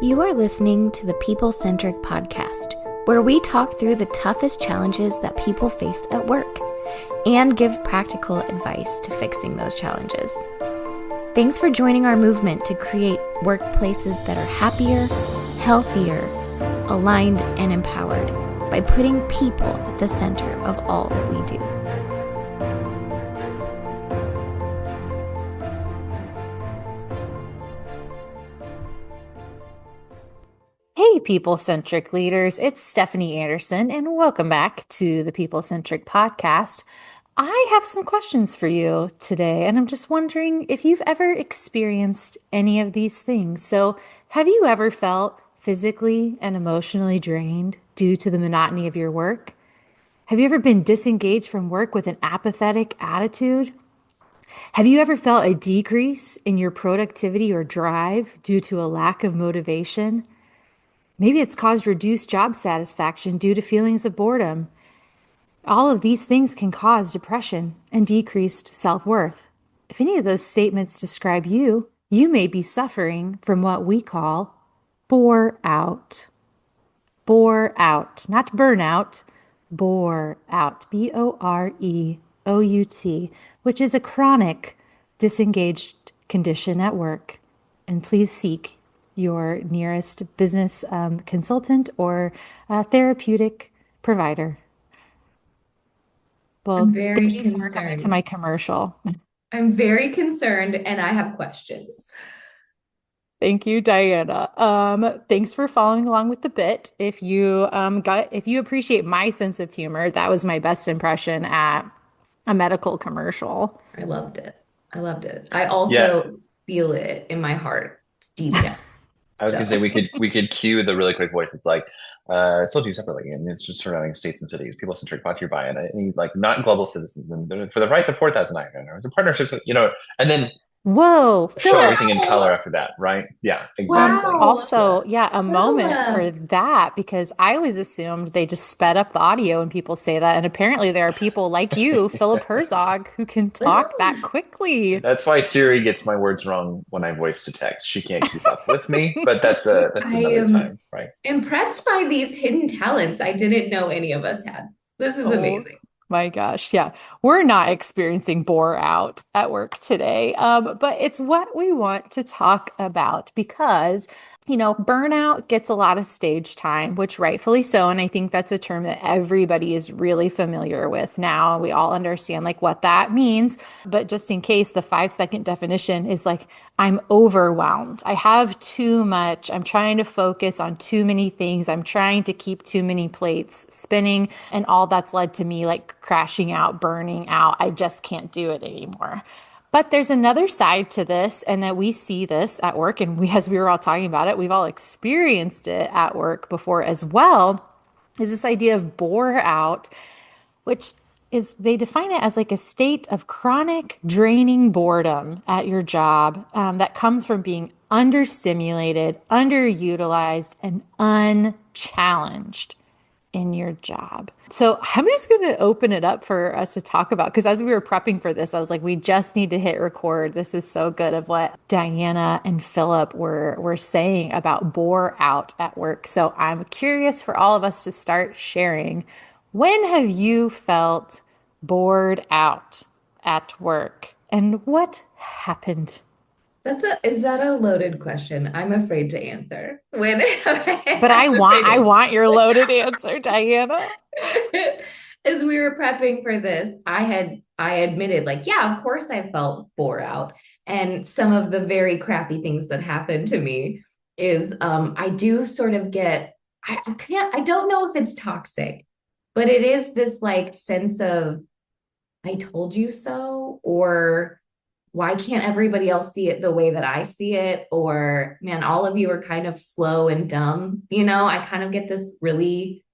You are listening to the People Centric Podcast, where we talk through the toughest challenges that people face at work and give practical advice to fixing those challenges. Thanks for joining our movement to create workplaces that are happier, healthier, aligned, and empowered by putting people at the center of all that we do. Hey, People Centric leaders, it's Stephanie Anderson, and welcome back to the People Centric Podcast. I have some questions for you today, and I'm just wondering if you've ever experienced any of these things. So, have you ever felt physically and emotionally drained due to the monotony of your work? Have you ever been disengaged from work with an apathetic attitude? Have you ever felt a decrease in your productivity or drive due to a lack of motivation? Maybe it's caused reduced job satisfaction due to feelings of boredom. All of these things can cause depression and decreased self-worth. If any of those statements describe you, you may be suffering from what we call bore-out. Bore-out, not burnout, bore-out, Boreout, which is a chronic disengaged condition at work. And please seek your nearest business consultant or therapeutic provider. Well, thank you for coming to my commercial. I'm very concerned and I have questions. Thank you, Diana. Thanks for following along with the bit. If you appreciate my sense of humor, that was my best impression at a medical commercial. I loved it. I also feel it in my heart deep down. I was gonna say we could cue the really quick voice. It's like, I told you separately, and it's just surrounding states and cities. People centric, brought to you by, and I need like not global citizens, and for the rights of 4,000 the partnerships, and then whoa, show everything in color after that, right? Yeah, exactly. Wow. Also, a moment for that, because I always assumed they just sped up the audio when people say that. And apparently there are people like you, Philip Herzog, who can talk that quickly. That's why Siri gets my words wrong when I voice to text. She can't keep up with me, but that's another time, right? Impressed by these hidden talents I didn't know any of us had. This is amazing. My gosh. Yeah. We're not experiencing bore out at work today. But it's what we want to talk about because, burnout gets a lot of stage time, which rightfully so. And I think that's a term that everybody is really familiar with now. We all understand like what that means. But just in case, the 5-second definition is like, I'm overwhelmed. I have too much. I'm trying to focus on too many things. I'm trying to keep too many plates spinning. And all that's led to me like crashing out, burning out. I just can't do it anymore. But there's another side to this, and that we see this at work. And as we were all talking about it, we've all experienced it at work before as well, is this idea of bore out, which is they define it as like a state of chronic draining boredom at your job that comes from being understimulated, underutilized, and unchallenged in your job. So I'm just going to open it up for us to talk about, because as we were prepping for this, I was like, we just need to hit record. This is so good of what Diana and Philip were saying about bore out at work. So I'm curious for all of us to start sharing. When have you felt bored out at work, and what happened? Is that a loaded question? I'm afraid to answer. But I want your loaded answer, Diana. As we were prepping for this, I admitted like, yeah, of course I felt bore out. And some of the very crappy things that happened to me is I do sort of get, I don't know if it's toxic, but it is this like sense of I told you so, or why can't everybody else see it the way that I see it? Or, man, all of you are kind of slow and dumb. I kind of get this really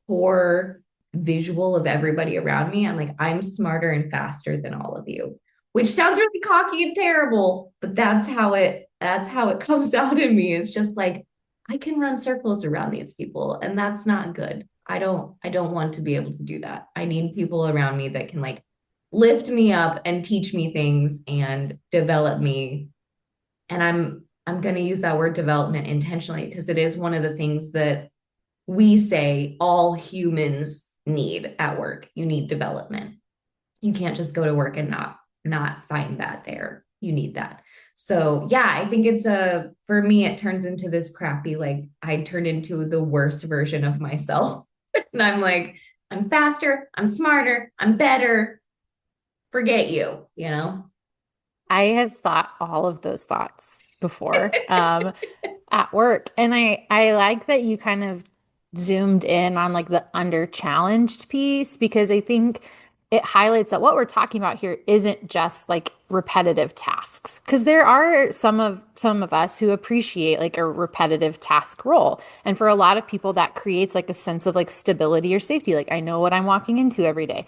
poor visual of everybody around me. I'm like, I'm smarter and faster than all of you, which sounds really cocky and terrible, but that's how it comes out in me. It's just like, I can run circles around these people, and that's not good. I don't want to be able to do that. I need people around me that can like lift me up and teach me things and develop me. And I'm going to use that word development intentionally because it is one of the things that we say all humans need at work. You need development. You can't just go to work and not find that there. You need that. So yeah, I think it's a for me, it turns into this crappy, like I turned into the worst version of myself. And I'm like, I'm faster, I'm smarter, I'm better. Forget you, you know? I have thought all of those thoughts before at work. And I like that you kind of zoomed in on like the under challenged piece because I think it highlights that what we're talking about here isn't just like repetitive tasks. Because there are some of us who appreciate like a repetitive task role. And for a lot of people that creates like a sense of like stability or safety. Like I know what I'm walking into every day.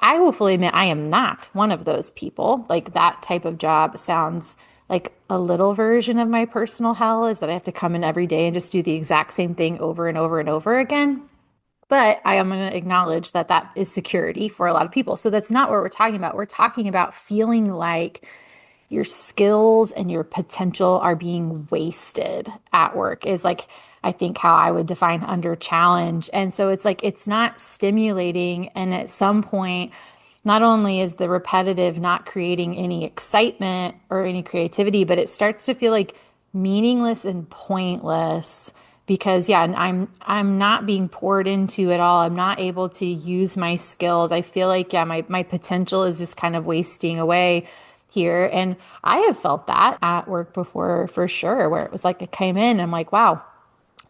I will fully admit I am not one of those people. Like that type of job sounds like a little version of my personal hell is that I have to come in every day and just do the exact same thing over and over and over again. But I am going to acknowledge that that is security for a lot of people. So that's not what we're talking about. We're talking about feeling like your skills and your potential are being wasted at work is like I think how I would define under challenge. And so it's like it's not stimulating and at some point not only is the repetitive not creating any excitement or any creativity, but it starts to feel like meaningless and pointless because yeah, and I'm not being poured into at all. I'm not able to use my skills. I feel like yeah, my potential is just kind of wasting away here. And I have felt that at work before for sure, where it was like I came in, I'm like, wow,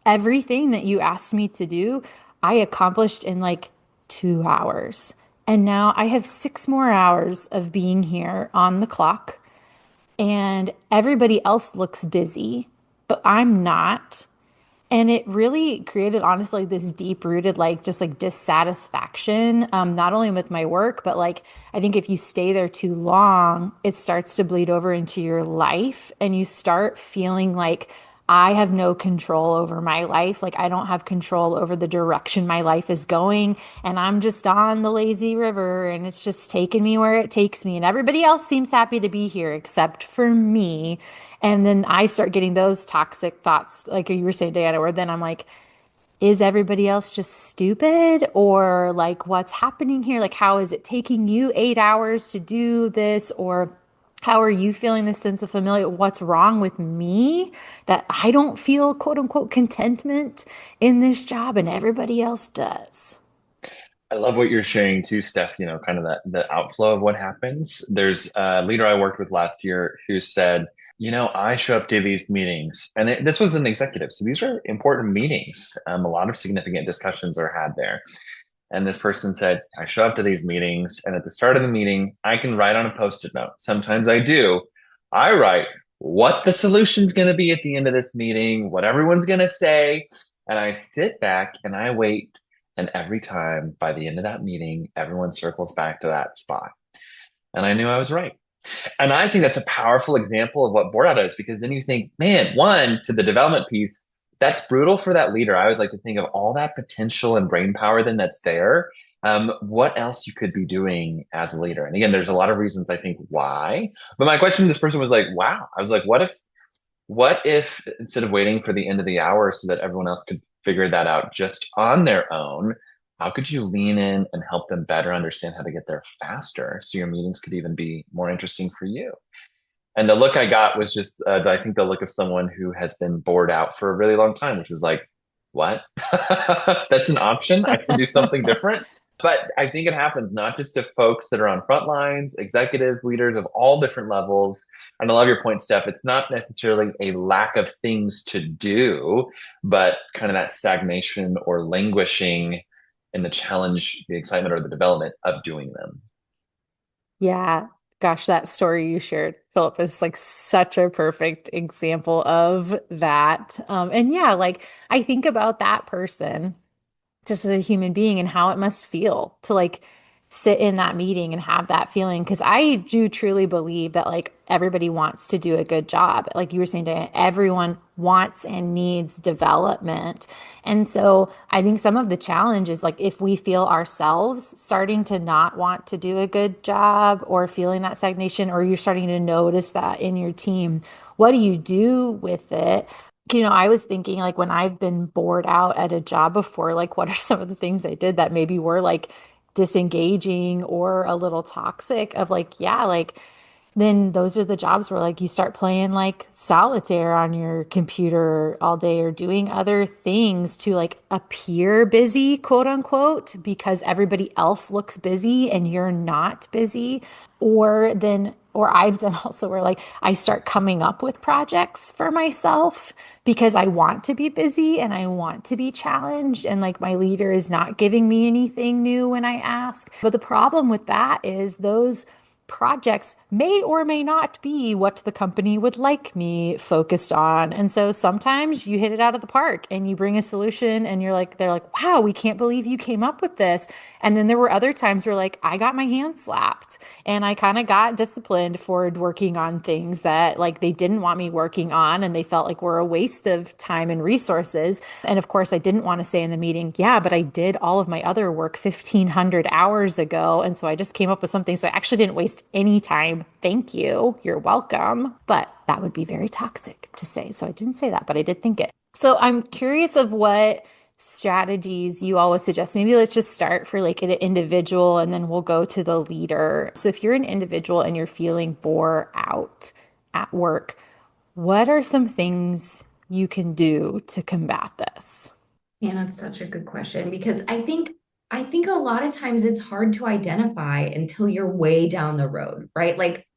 everything that you asked me to do, I accomplished in like 2 hours. And now I have 6 more hours of being here on the clock, and everybody else looks busy, but I'm not. And it really created, honestly, like this deep rooted, like just like dissatisfaction, not only with my work, but like I think if you stay there too long, it starts to bleed over into your life and you start feeling like I have no control over my life. Like I don't have control over the direction my life is going. And I'm just on the lazy river and it's just taking me where it takes me. And everybody else seems happy to be here except for me. And then I start getting those toxic thoughts, like you were saying, Diana, where then I'm like, is everybody else just stupid? Or like, what's happening here? Like, how is it taking you 8 hours to do this? Or how are you feeling this sense of familiar? What's wrong with me that I don't feel quote unquote contentment in this job and everybody else does? I love what you're sharing too, Steph, kind of that the outflow of what happens. There's a leader I worked with last year who said, I show up to these meetings, and this was an executive. So these are important meetings. A lot of significant discussions are had there. And this person said, I show up to these meetings, and at the start of the meeting, I can write on a post-it note. Sometimes I do. I write what the solution's going to be at the end of this meeting, what everyone's going to say. And I sit back and I wait. And every time by the end of that meeting, everyone circles back to that spot. And I knew I was right. And I think that's a powerful example of what Boreout is, because then you think, man, one, to the development piece, that's brutal for that leader. I always like to think of all that potential and brain power then that's there. What else you could be doing as a leader? And again, there's a lot of reasons I think why. But my question to this person was like, wow, I was like, what if instead of waiting for the end of the hour so that everyone else could figure that out just on their own, how could you lean in and help them better understand how to get there faster so your meetings could even be more interesting for you? And the look I got was just, I think the look of someone who has been bored out for a really long time, which was like, what? That's an option. I can do something different. But I think it happens not just to folks that are on front lines, executives, leaders of all different levels. And I love your point, Steph. It's not necessarily a lack of things to do, but kind of that stagnation or languishing in the challenge, the excitement, or the development of doing them. Yeah. Gosh, that story you shared, Philip, is like such a perfect example of that. And yeah, like I think about that person just as a human being and how it must feel to like sit in that meeting and have that feeling. Because I do truly believe that like everybody wants to do a good job. Like you were saying, Diana, everyone wants and needs development. And so I think some of the challenge is like if we feel ourselves starting to not want to do a good job or feeling that stagnation, or you're starting to notice that in your team, what do you do with it? I was thinking like when I've been bored out at a job before, like what are some of the things I did that maybe were like disengaging or a little toxic of like, yeah, like then those are the jobs where like you start playing like solitaire on your computer all day or doing other things to like appear busy, quote unquote, because everybody else looks busy and you're not busy. Or I've done also where like I start coming up with projects for myself because I want to be busy and I want to be challenged. And like my leader is not giving me anything new when I ask. But the problem with that is those projects may or may not be what the company would like me focused on. And so sometimes you hit it out of the park and you bring a solution and they're like, wow, we can't believe you came up with this. And then there were other times where like I got my hand slapped and I kind of got disciplined for working on things that like they didn't want me working on and they felt like were a waste of time and resources. And of course, I didn't want to say in the meeting, yeah, but I did all of my other work 1,500 hours ago. And so I just came up with something. So I actually didn't waste any time. Thank you. You're welcome. But that would be very toxic to say. So I didn't say that, but I did think it. So I'm curious of what strategies you always suggest. Maybe let's just start for like an individual and then we'll go to the leader. So if you're an individual and you're feeling bore out at work, what are some things you can do to combat this? Yeah, that's such a good question because I think a lot of times it's hard to identify until you're way down the road, right? Like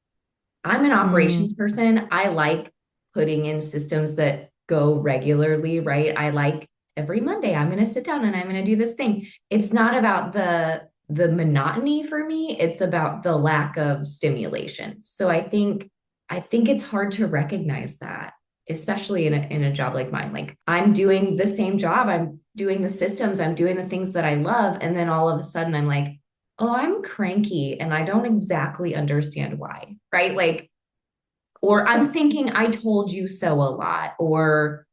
I'm an Mm, operations person. I like putting in systems that go regularly, right? I like every Monday I'm going to sit down and I'm going to do this thing. It's not about the monotony for me, it's about the lack of stimulation. So I think it's hard to recognize that, especially in a job like mine. Like I'm doing the same job, I'm doing the systems, I'm doing the things that I love, and then all of a sudden I'm like, oh, I'm cranky and I don't exactly understand why, right? Like, or I'm thinking I told you so a lot, or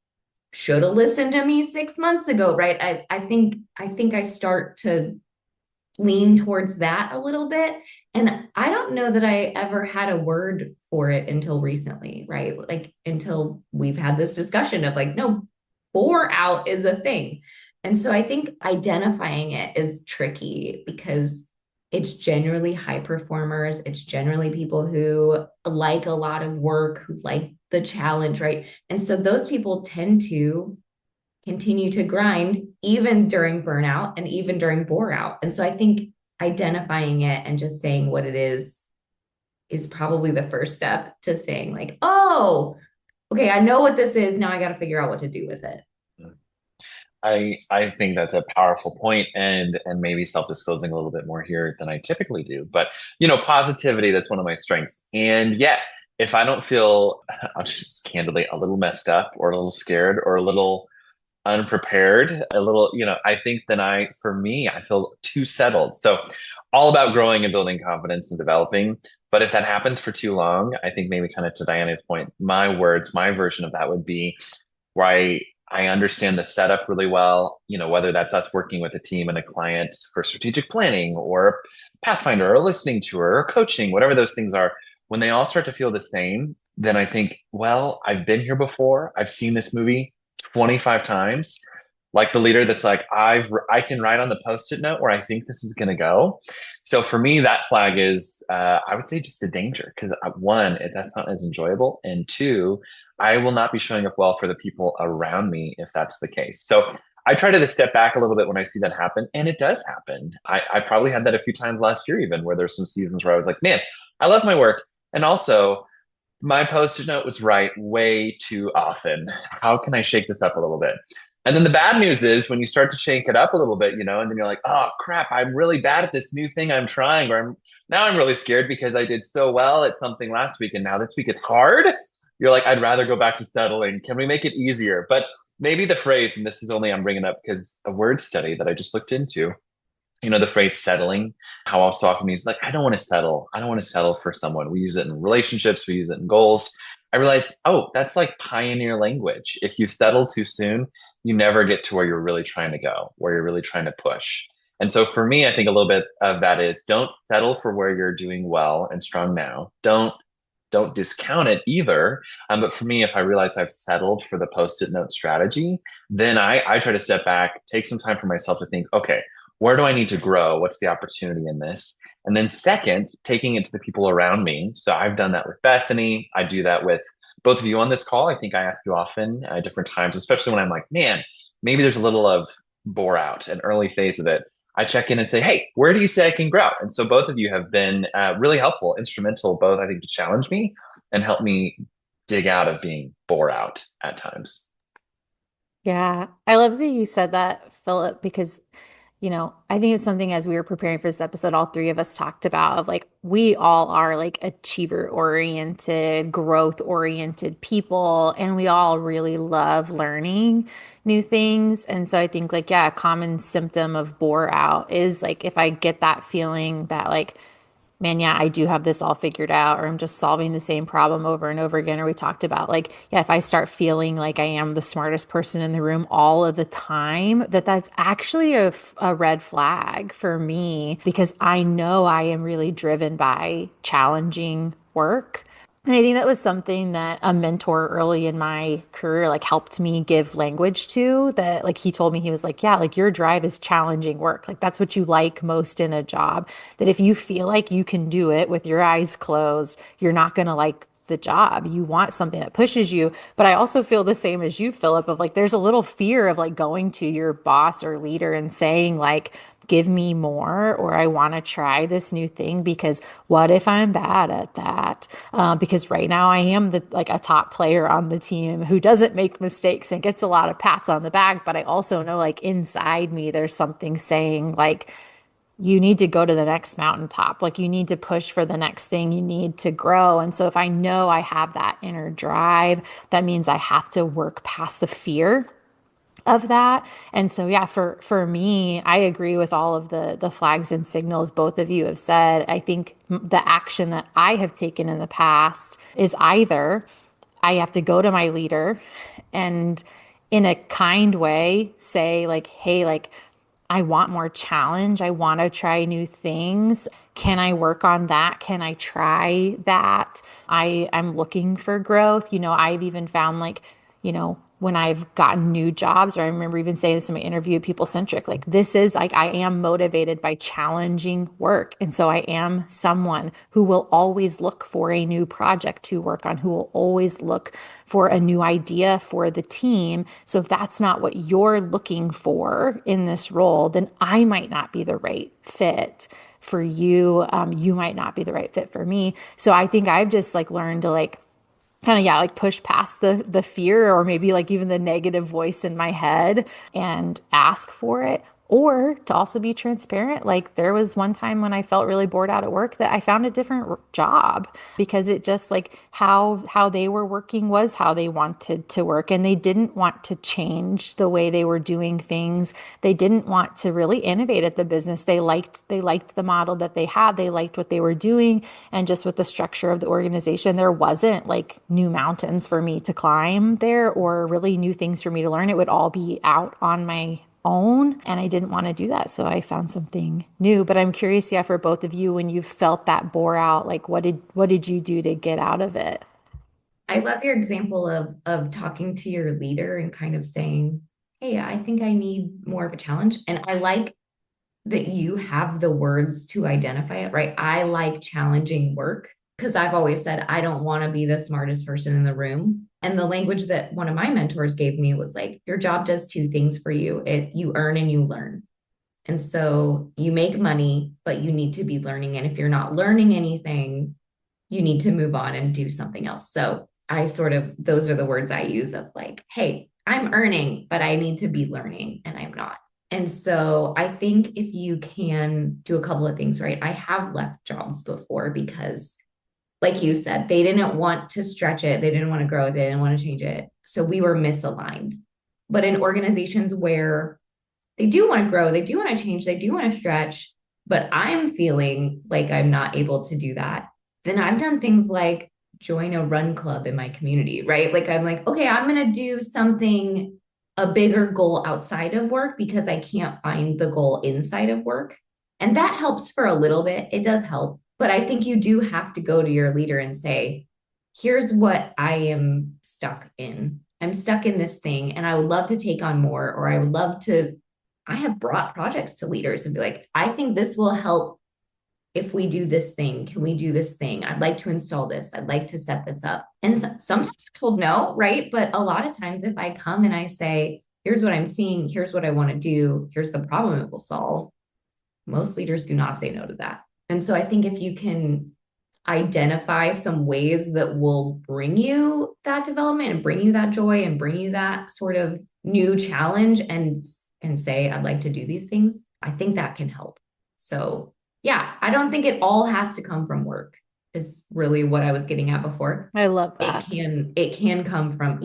should have listened to me 6 months ago, right? I think I start to lean towards that a little bit. And I don't know that I ever had a word for it until recently, right? Like until we've had this discussion of like, no, bore out is a thing. And so I think identifying it is tricky because it's generally high performers. It's generally people who like a lot of work, who like the challenge, right? And so those people tend to continue to grind even during burnout and even during bore out. And so I think identifying it and just saying what it is probably the first step to saying like, oh, okay, I know what this is. Now I got to figure out what to do with it. I think that's a powerful point and maybe self-disclosing a little bit more here than I typically do. But positivity, that's one of my strengths. And yet, if I don't feel, I'll just candidly a little messed up or a little scared or a little unprepared, a little, I think then for me, I feel too settled. So all about growing and building confidence and developing. But if that happens for too long, I think maybe kind of to Diana's point, my words, my version of that would be where I understand the setup really well, whether that's us working with a team and a client for strategic planning or Pathfinder or listening tour or coaching, whatever those things are, when they all start to feel the same, then I think, well, I've been here before. I've seen this movie 25 times. Like the leader that's like, I can write on the post-it note where I think this is going to go. So for me, that flag is, I would say just a danger because one, that's not as enjoyable. And two, I will not be showing up well for the people around me if that's the case. So I try to step back a little bit when I see that happen. And it does happen. I probably had that a few times last year, even where there's some seasons where I was like, man, I love my work. And also my post-it note was right way too often. How can I shake this up a little bit? And then the bad news is when you start to shake it up a little bit, and then you're like, oh crap, I'm really bad at this new thing I'm trying, or now I'm really scared because I did so well at something last week and now this week it's hard. You're like, I'd rather go back to settling. Can we make it easier? But maybe the phrase, and this is only I'm bringing up because a word study that I just looked into, the phrase settling, how so often we use like, I don't want to settle. I don't want to settle for someone. We use it in relationships. We use it in goals. I realized, oh, that's like pioneer language. If you settle too soon, you never get to where you're really trying to go, where you're really trying to push. And so for me, I think a little bit of that is don't settle for where you're doing well and strong now. Don't discount it either. But for me, if I realize I've settled for the post-it note strategy, then I try to step back, take some time for myself to think, okay, where do I need to grow? What's the opportunity in this? And then second, taking it to the people around me. So I've done that with Bethany. I do that with both of you on this call. I think I ask you often at different times, especially when I'm like, man, maybe there's a little of bore out, an early phase of it. I check in and say, hey, where do you say I can grow? And so both of you have been really helpful, instrumental, both, I think, to challenge me and help me dig out of being bore out at times. Yeah, I love that you said that, Philip, because I think it's something as we were preparing for this episode, all three of us talked about of like we all are like achiever oriented, growth oriented people, and we all really love learning new things. And so I think like, yeah, a common symptom of bore out is like if I get that feeling that like, man, yeah, I do have this all figured out, or I'm just solving the same problem over and over again. Or we talked about like, yeah, if I start feeling like I am the smartest person in the room all of the time, that's actually a red flag for me because I know I am really driven by challenging work. And I think that was something that a mentor early in my career like helped me give language to that like he told me he was like, yeah, like your drive is challenging work. Like that's what you like most in a job. That if you feel like you can do it with your eyes closed, you're not going to like the job. You want something that pushes you. But I also feel the same as you, Philip, of like there's a little fear of like going to your boss or leader and saying like, give me more, or I want to try this new thing because what if I'm bad at that? Because right now I am the like a top player on the team who doesn't make mistakes and gets a lot of pats on the back. But I also know like inside me, there's something saying like, you need to go to the next mountaintop. Like you need to push for the next thing. You need to grow. And so if I know I have that inner drive, that means I have to work past the fear of that. And so yeah, for me, I agree with all of the flags and signals both of you have said. I think the action that I have taken in the past is either I have to go to my leader and in a kind way say like, hey, like I want more challenge. I want to try new things. Can I work on that? Can I try that? I'm looking for growth. I've even found like, when I've gotten new jobs, or I remember even saying this in my interview at People Centric, like this is like I am motivated by challenging work. And so I am someone who will always look for a new project to work on, who will always look for a new idea for the team. So if that's not what you're looking for in this role, then I might not be the right fit for you. You might not be the right fit for me. So I think I've just like learned to like kind of, yeah, like push past the fear or maybe like even the negative voice in my head and ask for it. Or to also be transparent, like there was one time when I felt really bored out at work that I found a different job because it just like how they were working was how they wanted to work, and they didn't want to change the way they were doing things. They didn't want to really innovate at the business. They liked the model that they had. They liked what they were doing, and just with the structure of the organization, there wasn't like new mountains for me to climb there or really new things for me to learn. It would all be out on my own, and I didn't want to do that, so I found something new. But I'm curious, yeah, for both of you, when you felt that bore out, like what did you do to get out of it? I love your example of talking to your leader and kind of saying, "Hey, I think I need more of a challenge." And I like that you have the words to identify it, right? I like challenging work because I've always said I don't want to be the smartest person in the room. And the language that one of my mentors gave me was like, your job does two things for you. You earn and you learn. And so you make money, but you need to be learning. And if you're not learning anything, you need to move on and do something else. So those are the words I use of like, hey, I'm earning, but I need to be learning and I'm not. And so I think if you can do a couple of things, right? I have left jobs before because, like you said, they didn't want to stretch it. They didn't want to grow it. They didn't want to change it. So we were misaligned. But in organizations where they do want to grow, they do want to change, they do want to stretch, but I'm feeling like I'm not able to do that, then I've done things like join a run club in my community, right? Like I'm like, okay, I'm going to do something, a bigger goal outside of work because I can't find the goal inside of work. And that helps for a little bit. It does help. But I think you do have to go to your leader and say, here's what I am stuck in. I'm stuck in this thing and I would love to take on more, or I would love to. I have brought projects to leaders and be like, I think this will help if we do this thing. Can we do this thing? I'd like to install this. I'd like to set this up. And sometimes I'm told no, right? But a lot of times, if I come and I say, here's what I'm seeing, here's what I want to do, here's the problem it will solve, most leaders do not say no to that. And so I think if you can identify some ways that will bring you that development and bring you that joy and bring you that sort of new challenge and say, I'd like to do these things, I think that can help. So yeah, I don't think it all has to come from work is really what I was getting at before. I love that. It can come from,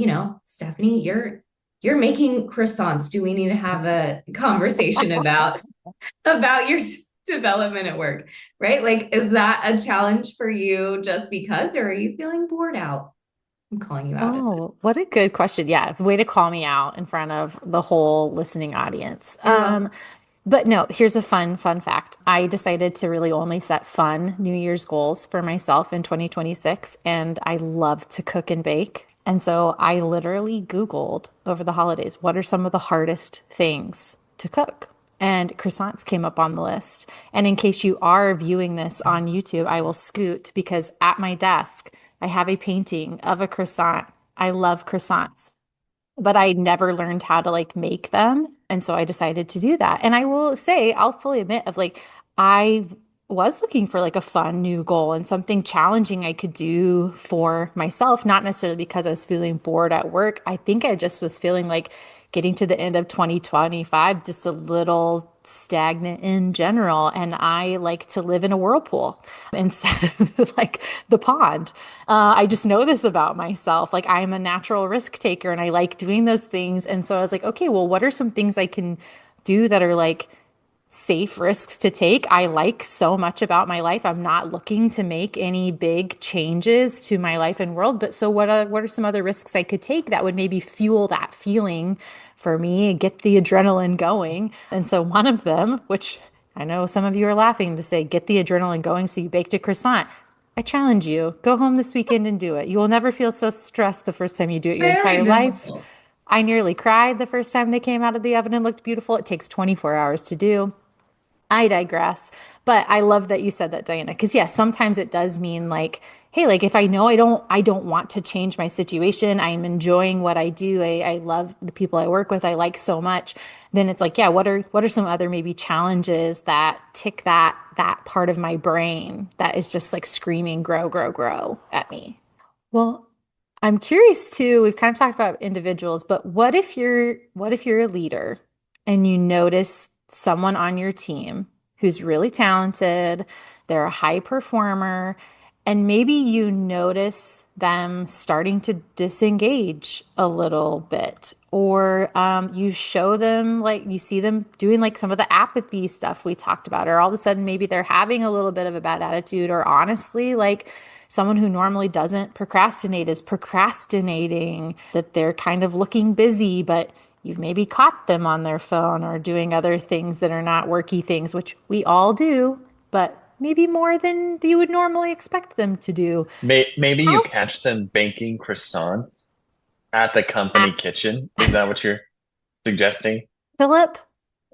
Stephanie, you're making croissants. Do we need to have a conversation about your development at work, right? Like, is that a challenge for you just because, or are you feeling bored out? I'm calling you out at this. Oh, what a good question. Yeah, way to call me out in front of the whole listening audience. You're welcome. But no, here's a fun fact. I decided to really only set fun New Year's goals for myself in 2026, and I love to cook and bake. And so I literally Googled over the holidays, what are some of the hardest things to cook? And croissants came up on the list. And in case you are viewing this on YouTube, I will scoot because at my desk, I have a painting of a croissant. I love croissants, but I never learned how to like make them. And so I decided to do that. And I will say, I'll fully admit of like, I was looking for like a fun new goal and something challenging I could do for myself, not necessarily because I was feeling bored at work. I think I just was feeling like getting to the end of 2025, just a little stagnant in general. And I like to live in a whirlpool instead of like the pond. I just know this about myself. Like I'm a natural risk taker and I like doing those things. And so I was like, okay, well, what are some things I can do that are like safe risks to take? I like so much about my life. I'm not looking to make any big changes to my life and world. But so what are some other risks I could take that would maybe fuel that feeling for me and get the adrenaline going? And so one of them, which I know some of you are laughing to say, get the adrenaline going so you baked a croissant. I challenge you, go home this weekend and do it. You will never feel so stressed the first time you do it your Very entire life. difficult. I nearly cried the first time they came out of the oven and looked beautiful. It takes 24 hours to do. I digress. But I love that you said that, Diana, because yes, sometimes it does mean like, hey, like if I know I don't want to change my situation, I'm enjoying what I do. I love the people I work with, I like so much. Then it's like, yeah, what are some other maybe challenges that tick that part of my brain that is just like screaming, grow, grow, grow at me? Well, I'm curious too. We've kind of talked about individuals, but what if you're a leader and you notice someone on your team who's really talented, they're a high performer, and maybe you notice them starting to disengage a little bit, or you show them like you see them doing like some of the apathy stuff we talked about, or all of a sudden maybe they're having a little bit of a bad attitude, or honestly, like someone who normally doesn't procrastinate is procrastinating, that they're kind of looking busy, but you've maybe caught them on their phone or doing other things that are not worky things, which we all do, but maybe more than you would normally expect them to do. Maybe you How, catch them baking croissants at the company ah, kitchen. Is that what you're suggesting? Philip,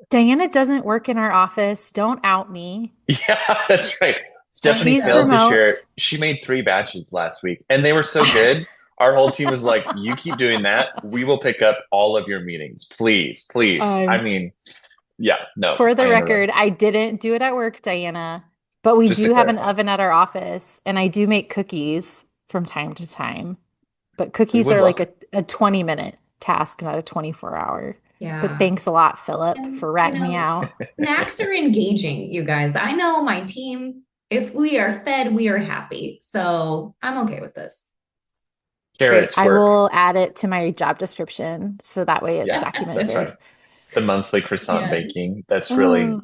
Diana doesn't work in our office. Don't out me. Yeah, that's right. Stephanie She's failed to share. remote. She made 3 batches last week, and they were so good. Our whole team was like, "You keep doing that, we will pick up all of your meetings, please, please." I Um, mean, yeah, no, for the I interrupt. record, I didn't do it at work, Diana, but we Just to do have an clarify, oven at our office, and I do make cookies from time to time. But we cookies would are like welcome. a 20-minute task, not a 24-hour. But Yeah. thanks a lot, Philip, And, for ratting me out. snacks are engaging, you guys. I know my team, if we are fed, we are happy. So I'm okay with this. Great. Carrots I work. will add it to my job description so that way it's Yeah, that's documented. right. the monthly croissant Yeah. baking. That's really, Oh,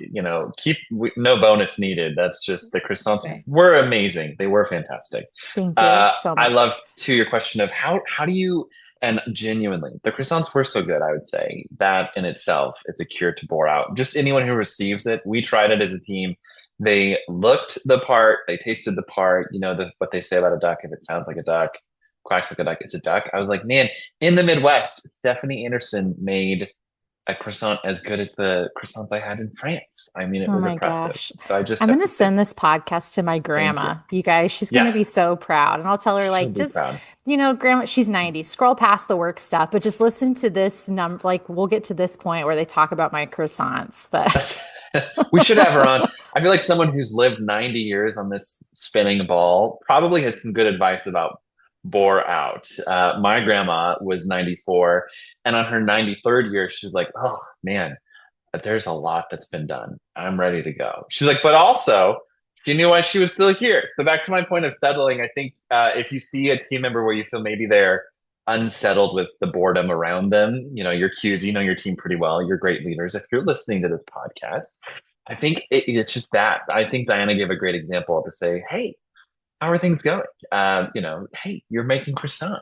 no bonus needed. That's just the croissants Right. were amazing. They were fantastic. thank you so I love much. to your question of how do you, and genuinely, the croissants were so good. I would say that in itself is a cure to bore out. Just anyone who receives it, we tried it as a team. They looked the part, they tasted the part. What they say about a duck: if it sounds like a duck, quacks like a duck, it's a duck. I was like, man, in the Midwest, Stephanie Anderson made a croissant as good as the croissants I had in France. I mean, it Oh was my impressive. gosh. So I just I'm have going to to say send this podcast to my thank you. grandma. You guys, she's going Yeah, to be so proud. And I'll tell her, she'll like, be just, proud. grandma, she's 90. Scroll past the work stuff, but just listen to this number. Like, we'll get to this point where they talk about my croissants. But We should have her on. I feel like someone who's lived 90 years on this spinning ball probably has some good advice about bore out. My grandma was 94, and on her 93rd year, she's like, oh man, there's a lot that's been done. I'm ready to go. She's like, but also, she knew why she was still here. So back to my point of settling, I think if you see a team member where you feel maybe they're unsettled with the boredom around them, your cues, your team pretty well, you're great leaders. If you're listening to this podcast, I think it's just that. I think Diana gave a great example to say, hey, how are things going? Hey, you're making croissants.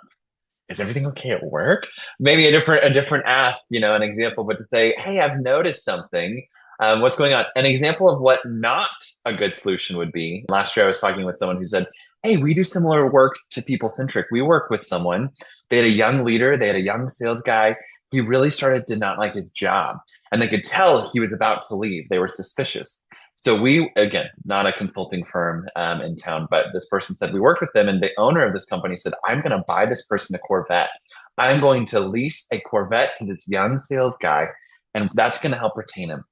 Is everything okay at work? Maybe a different ask, an example, but to say, hey, I've noticed something. What's going on? An example of what not a good solution would be. Last year, I was talking with someone who said, hey, we do similar work to People Centric. We work with someone. They had a young leader. They had a young sales guy. He really did not like his job. And they could tell he was about to leave. They were suspicious. So we, again, not a consulting firm in town, but this person said we worked with them, and the owner of this company said, I'm going to buy this person a Corvette. I'm going to lease a Corvette to this young sales guy, and that's going to help retain him.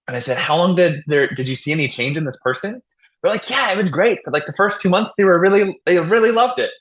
And I said, how long did you see any change in this person? They're like, yeah, it was great. For like the first 2 months, they really loved it.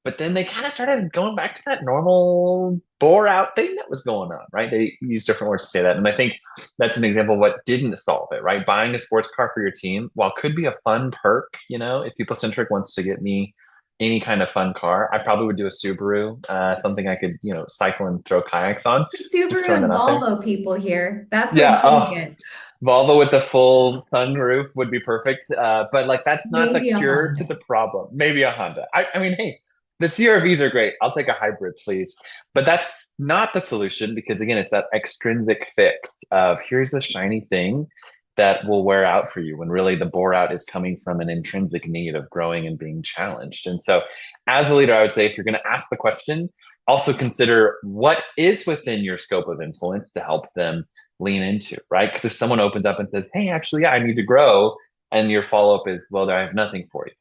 But then they kind of started going back to that normal bore out thing that was going on, right? They use different words to say that. And I think that's an example of what didn't solve it, right? Buying a sports car for your team, while could be a fun perk, if People Centric wants to get me any kind of fun car, I probably would do a Subaru, something I could, cycle and throw kayaks on. Just Subaru throwing and that out there. Volvo people here. That's what Yeah. you would Oh, get. Volvo with the full sunroof would be perfect. But like that's not the Maybe a cure to Honda. the problem. Maybe a Honda. I mean, hey, the CRVs are great. I'll take a hybrid, please. But that's not the solution because again, it's that extrinsic fix of here's the shiny thing that will wear out for you when really the bore out is coming from an intrinsic need of growing and being challenged. And so as a leader, I would say if you're going to ask the question, also consider what is within your scope of influence to help them lean into, right? Because if someone opens up and says, hey, actually, yeah, I need to grow, and your follow-up is, well, I have nothing for you.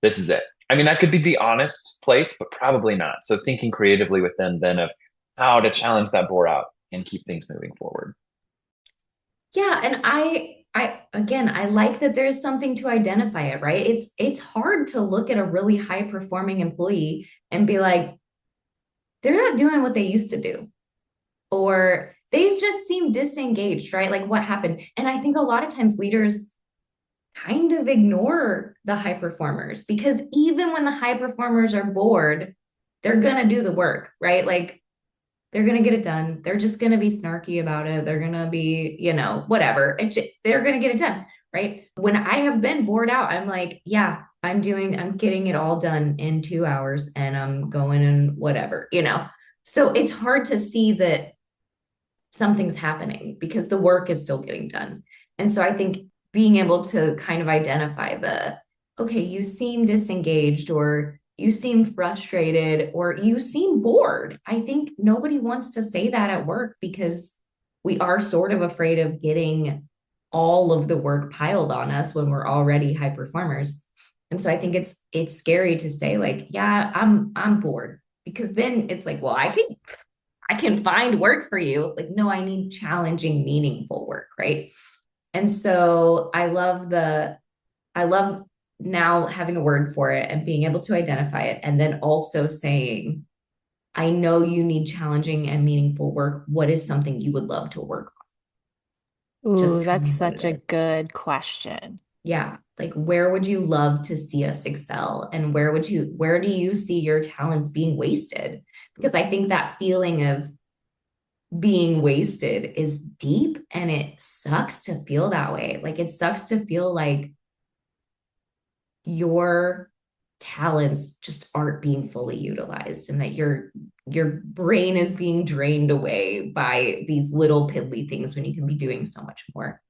This is it. I mean, that could be the honest place, but probably not. So thinking creatively with them then of how to challenge that bore out and keep things moving forward. Yeah, and I again, I like that there's something to identify it, right? It's hard to look at a really high performing employee and be like, they're not doing what they used to do, or they just seem disengaged, right? Like what happened? And I think a lot of times leaders kind of ignore the high performers because even when the high performers are bored, they're gonna do the work, right? Like they're going to get it done. They're just going to be snarky about it. They're going to be, whatever. They're going to get it done. Right. When I have been bored out, I'm like, yeah, I'm getting it all done in 2 hours and I'm going and whatever. So it's hard to see that something's happening because the work is still getting done. And so I think being able to kind of identify okay, you seem disengaged or you seem frustrated or you seem bored. I think nobody wants to say that at work because we are sort of afraid of getting all of the work piled on us when we're already high performers. And so I think it's scary to say like, yeah, I'm bored because then it's like, well, I can find work for you. Like, no, I need challenging, meaningful work, right? And so I love now having a word for it and being able to identify it. And then also saying, I know you need challenging and meaningful work. What is something you would love to work on? ooh, Just tell that's me what such it a is. good question. Yeah. Like, where would you love to see us excel? And where do you see your talents being wasted? Because I think that feeling of being wasted is deep, and it sucks to feel that way. Like it sucks to feel like your talents just aren't being fully utilized, and that your brain is being drained away by these little piddly things when you can be doing so much more.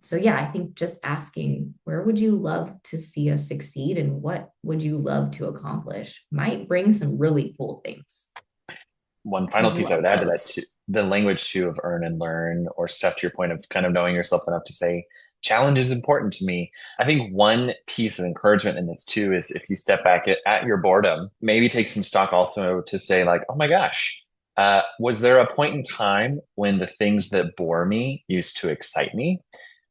So yeah, I think just asking, where would you love to see us succeed and what would you love to accomplish might bring some really cool things. One I final piece I would love add to that those. too, the language too of earn and learn, or step to your point of kind of knowing yourself enough to say, challenge is important to me. I think one piece of encouragement in this too is if you step back at your boredom, maybe take some stock also to say like, oh my gosh, was there a point in time when the things that bore me used to excite me?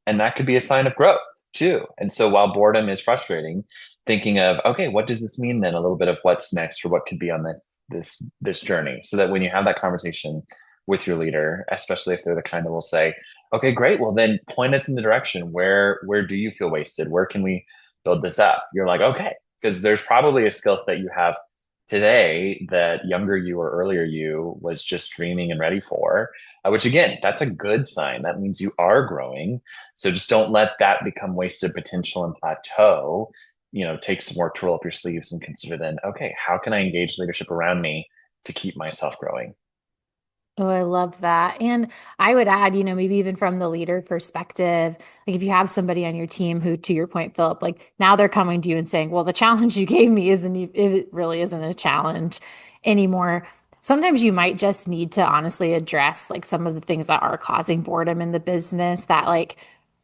And that could be a sign of growth too. And so while boredom is frustrating, thinking of, okay, what does this mean then? A little bit of what's next or what could be on this journey. So that when you have that conversation with your leader, especially if they're the kind that will say, okay, great, well then point us in the direction. Where do you feel wasted? Where can we build this up? You're like, okay, because there's probably a skill that you have today that younger you or earlier you was just dreaming and ready for, which again, that's a good sign. That means you are growing. So just don't let that become wasted potential and plateau. Take some work to roll up your sleeves and consider then, okay, how can I engage leadership around me to keep myself growing? Oh, I love that. And I would add, maybe even from the leader perspective, like if you have somebody on your team who, to your point, Philip, like now they're coming to you and saying, well, the challenge you gave me it really isn't a challenge anymore. Sometimes you might just need to honestly address like some of the things that are causing boredom in the business that like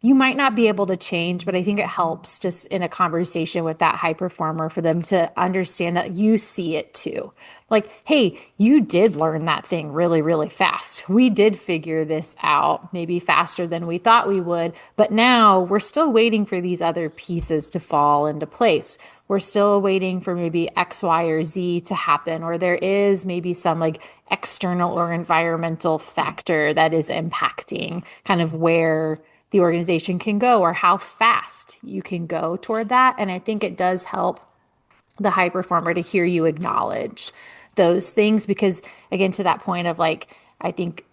you might not be able to change, but I think it helps just in a conversation with that high performer for them to understand that you see it too. Like, hey, you did learn that thing really, really fast. We did figure this out, maybe faster than we thought we would, but now we're still waiting for these other pieces to fall into place. We're still waiting for maybe X, Y, or Z to happen, or there is maybe some like external or environmental factor that is impacting kind of where the organization can go or how fast you can go toward that. And I think it does help the high performer to hear you acknowledge those things because again to that point of like I think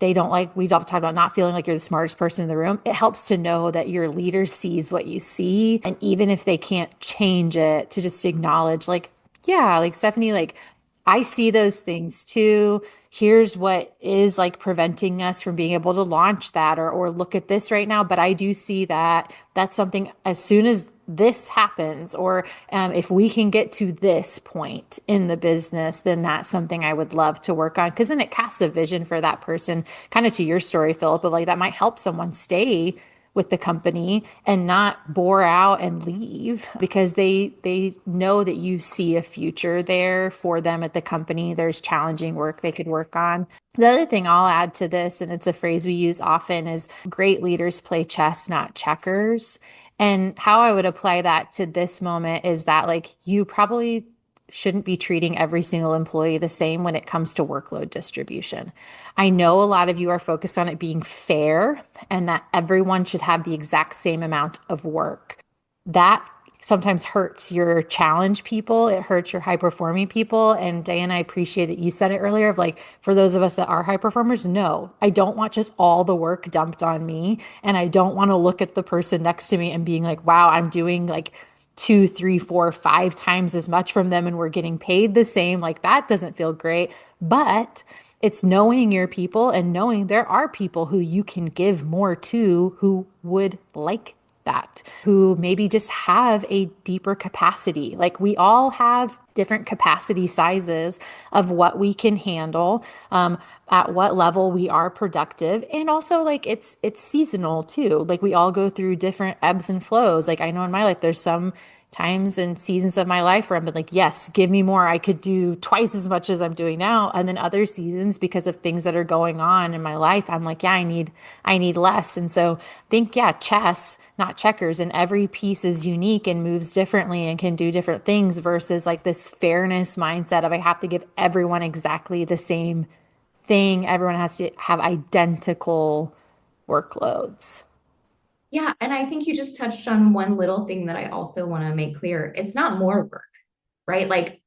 they don't like we often talk about not feeling like you're the smartest person in the room. It helps to know that your leader sees what you see, and even if they can't change it, to just acknowledge like, yeah, like Stephanie, like I see those things too. Here's what is like preventing us from being able to launch that or look at this right now. But I do see that that's something as soon as this happens, or if we can get to this point in the business, then that's something I would love to work on. Because then it casts a vision for that person, kind of to your story, Philip, of like that might help someone stay with the company and not bore out and leave because they know that you see a future there for them at the company. There's challenging work they could work on. The other thing I'll add to this, and it's a phrase we use often, is great leaders play chess, not checkers. And how I would apply that to this moment is that, like, you probably shouldn't be treating every single employee the same when it comes to workload distribution. I know a lot of you are focused on it being fair and that everyone should have the exact same amount of work. That sometimes hurts your challenge people. It hurts your high performing people. And Diana, I appreciate that you said it earlier of like, for those of us that are high performers, no, I don't want just all the work dumped on me. And I don't want to look at the person next to me and being like, wow, I'm doing like two, three, four, five times as much from them and we're getting paid the same. Like that doesn't feel great. But it's knowing your people and knowing there are people who you can give more to who would like that, who maybe just have a deeper capacity. Like we all have different capacity sizes of what we can handle, at what level we are productive. And also like it's seasonal too. Like we all go through different ebbs and flows. Like I know in my life, there's some times and seasons of my life where I've been like, yes, give me more. I could do twice as much as I'm doing now. And then other seasons, because of things that are going on in my life, I'm like, yeah, I need less. And so think, yeah, chess, not checkers. And every piece is unique and moves differently and can do different things versus like this fairness mindset of I have to give everyone exactly the same thing. Everyone has to have identical workloads. Yeah, and I think you just touched on one little thing that I also want to make clear. It's not more work, right? Like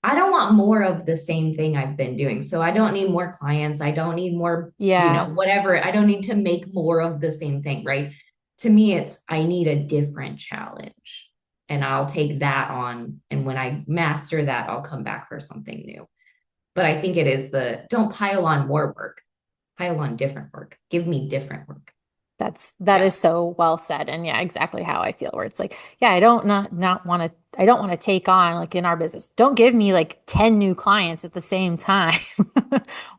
I don't want more of the same thing I've been doing. So I don't need more clients. I don't need more, Yeah. whatever. I don't need to make more of the same thing, right? To me, it's I need a different challenge. And I'll take that on. And when I master that, I'll come back for something new. But I think it is don't pile on more work, pile on different work. Give me different work. That Yeah. is so well said. And yeah, exactly how I feel, where it's like, yeah, I don't not want to I don't want to take on, like in our business, don't give me like 10 new clients at the same time.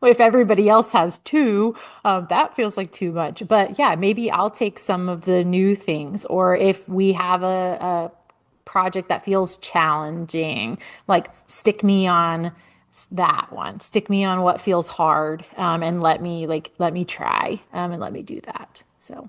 If everybody else has two, that feels like too much. But yeah, maybe I'll take some of the new things, or if we have a project that feels challenging, like stick me on that one, stick me on what feels hard, and let me try, and let me do that. So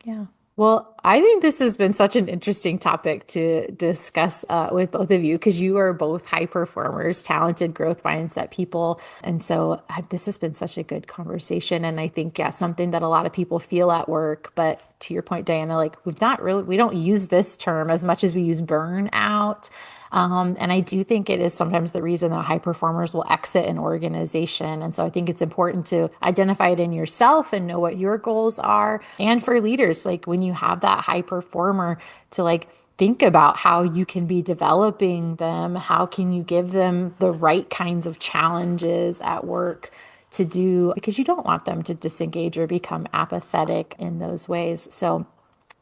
yeah. Well, I think this has been such an interesting topic to discuss with both of you, because you are both high performers, talented growth mindset people. And so this has been such a good conversation. And I think, yeah, something that a lot of people feel at work. But to your point, Diana, like we don't use this term as much as we use burnout. And I do think it is sometimes the reason that high performers will exit an organization. And so I think it's important to identify it in yourself and know what your goals are. And for leaders, like when you have that high performer, to like think about how you can be developing them. How can you give them the right kinds of challenges at work to do, because you don't want them to disengage or become apathetic in those ways. So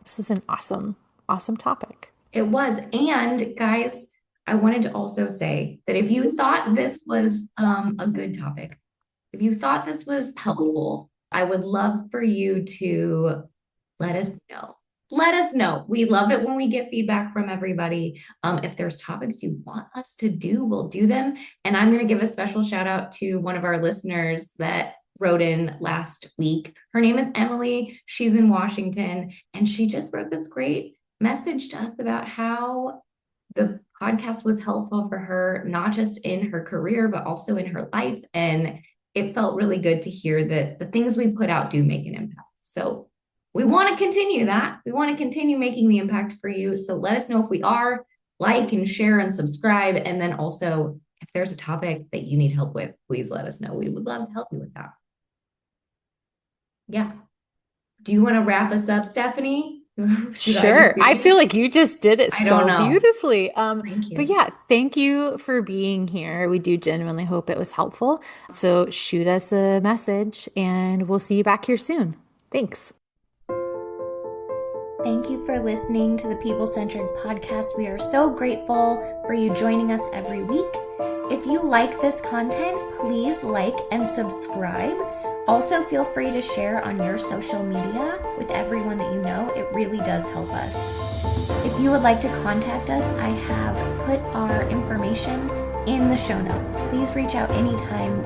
this was an awesome topic. It was. And guys, I wanted to also say that if you thought this was a good topic, if you thought this was helpful, I would love for you to let us know. Let us know. We love it when we get feedback from everybody. If there's topics you want us to do, we'll do them. And I'm going to give a special shout out to one of our listeners that wrote in last week. Her name is Emily. She's in Washington, and she just wrote this great message to us about how the podcast was helpful for her, not just in her career, but also in her life. And it felt really good to hear that the things we put out do make an impact. So we want to continue that. We want to continue making the impact for you. So let us know if we are. Like and share and subscribe. And then also, if there's a topic that you need help with, please let us know. We would love to help you with that. Yeah. Do you want to wrap us up, Stephanie? Sure. I feel like you just did it so beautifully. Thank you. But yeah, thank you for being here. We do genuinely hope it was helpful. So shoot us a message and we'll see you back here soon. Thanks. Thank you for listening to the People Centric Podcast. We are so grateful for you joining us every week. If you like this content, please like and subscribe. Also, feel free to share on your social media with everyone that you know. It really does help us. If you would like to contact us, I have put our information in the show notes. Please reach out anytime.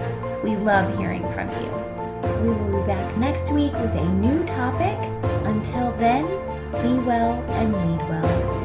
We love hearing from you. We will be back next week with a new topic. Until then, be well and lead well.